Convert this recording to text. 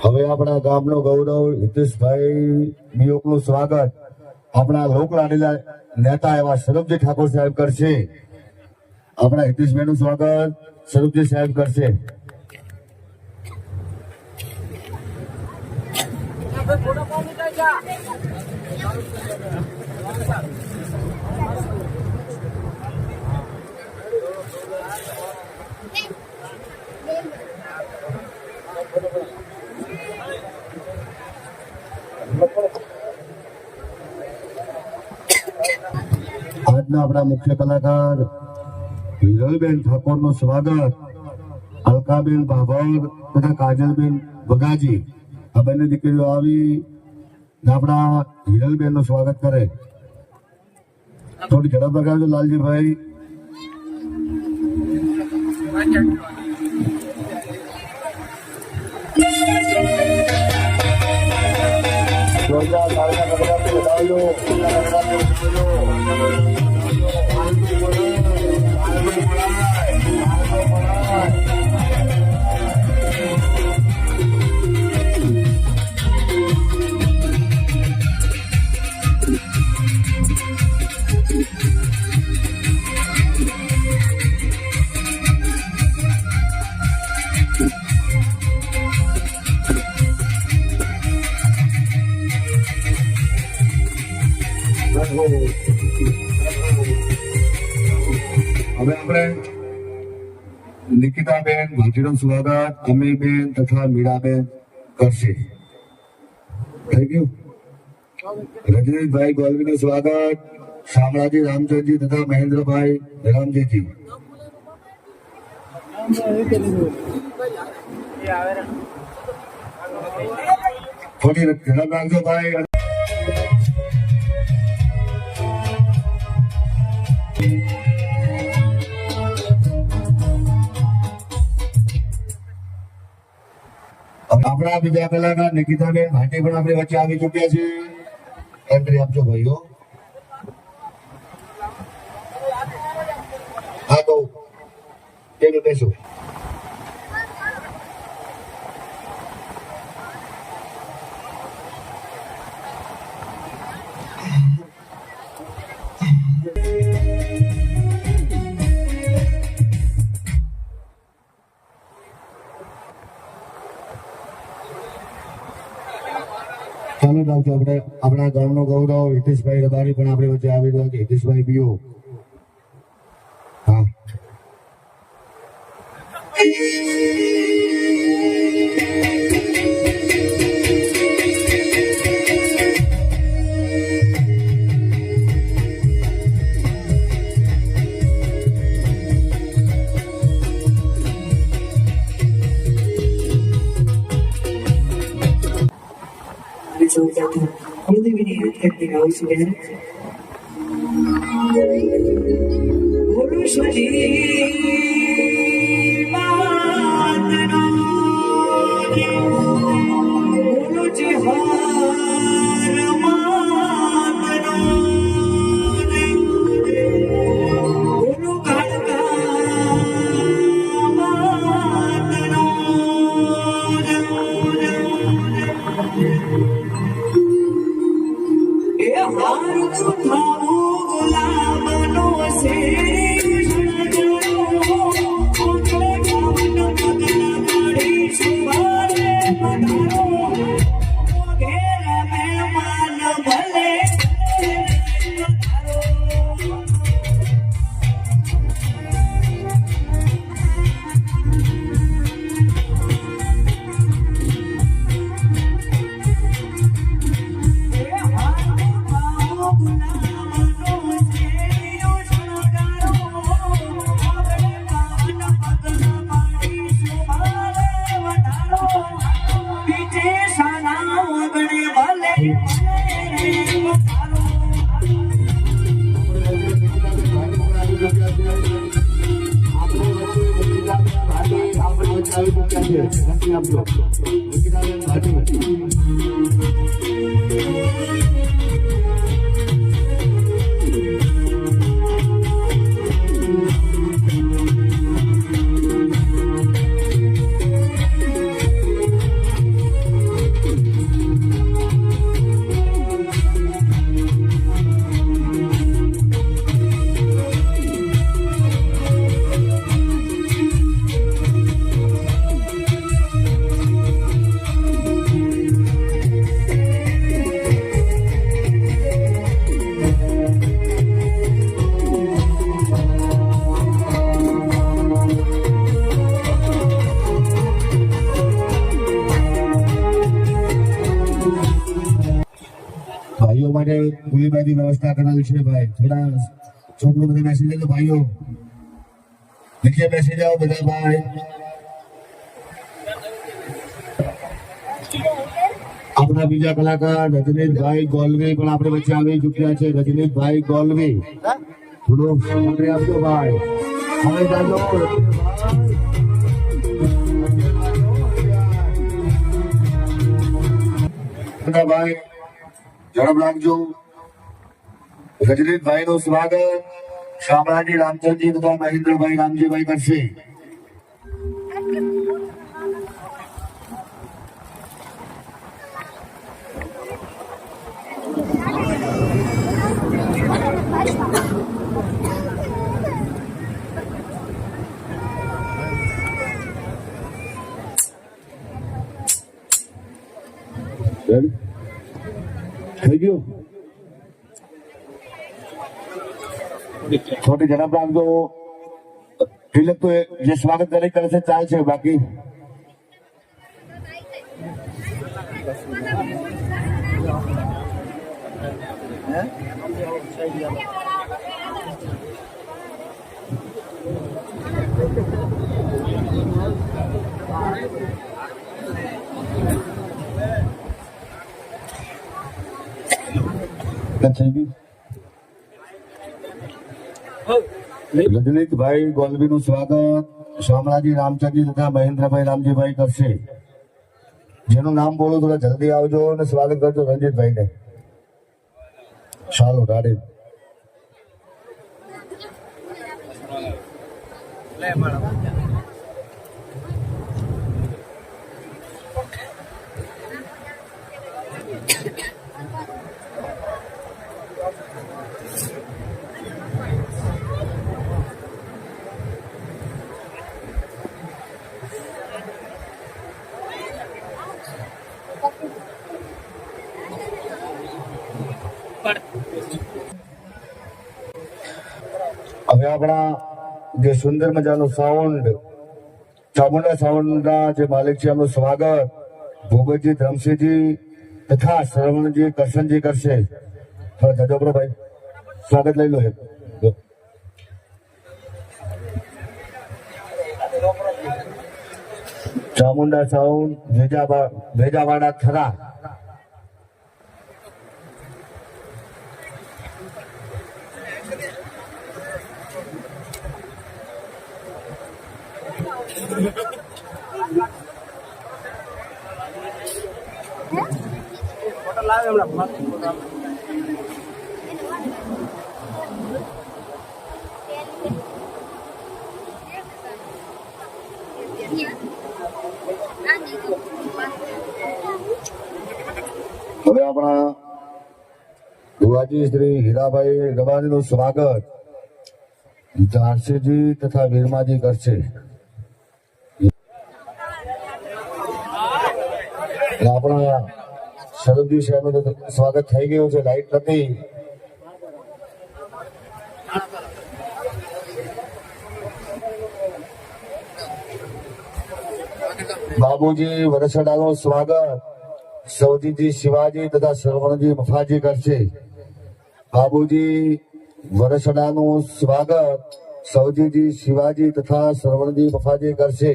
હવે આપણા ગામનો ગૌરવ હિતેશભાઈ નિયોગનું સ્વાગત આપણા લોકલાડીલા નેતા એવા સ્વરૂપજી ઠાકોર સાહેબ કરશે. આપણા હિતેશભાઈનું સ્વાગત સ્વરૂપજી સાહેબ કરશે. આજના આપણા મુખ્ય કલાકાર હિરલબેન ઠાકોરનું સ્વાગત અલકાબેન બાભર તથા કાજલબેન બગાજી આ બંને દીકરીઓ આવી આપણા હિરલબેનનું સ્વાગત કરે. થોડી ઝડપ લગાવજો લાલજીભાઈ. જોરદાર તાળીના ગગડાથી વધાવજો. હવે આપણે નિકિતાબેન ભાટીનું સ્વાગત અમીબેન તથા મીરાબેન કરશે. થઈ ગયું. રજનીશભાઈ ગોલવીનું સ્વાગત શામળાજી રામચંદ્રજી તથા મહેન્દ્રભાઈ રામજીજી. થોડી ઝડપ રાખજો ભાઈ. આપણા બીજા કલાકાર નિકિતાબેન ભાટી પણ આપણી વચ્ચે આવી ચુક્યા છે. એન્ટ્રી આપજો ભાઈઓ. હા તો તેનું બેસો. ચાલો આવજો. આપણે આપણા ગામનો ગૌરવ હિતેશભાઈ રબારી પણ આપણી વચ્ચે આવી રહ્યા છે. હિતેશભાઈ બીઓ. હા ભાઈઓ માટે ગુલીબારી વ્યવસ્થા કરાવી છે ભાઈ. થોડા છોકરો બધા બેસી જાય ભાઈઓ, નીચે બેસી જાઓ બધા ભાઈ. આપણા બીજા કલાકાર રજનીશભાઈ ગોલવી પણ આપણે વચ્ચે આવી ચૂક્યા છે. રજનીશભાઈ ગોલવી, થોડો સમય આપજો ભાઈ. હવે જાજો ભાઈ, ઝડપ રાખજો. રજનીશભાઈ નું સ્વાગત શામળાજી રામચંદજી તથા મહેન્દ્રભાઈ રામજીભાઈ કરશે. થઈ ગયું, છોટી ઝડપ રાખજો. તિલક તો જે સ્વાગત દરેક કરે છે ચાલશે, બાકી રજનીશભાઈ ગોલવી નું સ્વાગત શામળાજી રામચંદજી તથા મહેન્દ્રભાઈ રામજીભાઈ કરશે. જેનું નામ બોલો થોડા જલ્દી આવજો અને સ્વાગત કરજો રણજીતભાઈ ને. ચાલો ગાડી હવે આપણા જે સુંદર મજાનું સાઉન્ડ ચામુંડા સાઉન્ડના જે માલિક છે એમનું સ્વાગત ભૂપતજી ધરમસિંહજી તથા શ્રવણજી કરશનજી કરશે. થોડા જજો ભાઈ, સ્વાગત લઈ લો. ચામુંડા સાઉન્ડ ભેજાવાડા થરા. હવે આપણા ભુવાજી શ્રી હીરાભાઈ ગવાણી નું સ્વાગત ઝારસીજી તથા વીરમાજી કરશે. આપણા શરદજી સાહેબનું સ્વાગત થઈ ગયું છે, લાઈટ નથી. બાબુજી વરસડાનું સ્વાગત સૌજીજી શિવાજી તથા શ્રવણજી મફાજી કરશે. બાબુજી વરસડાનું સ્વાગત સૌજીજી શિવાજી તથા શ્રવણજી મફાજી કરશે.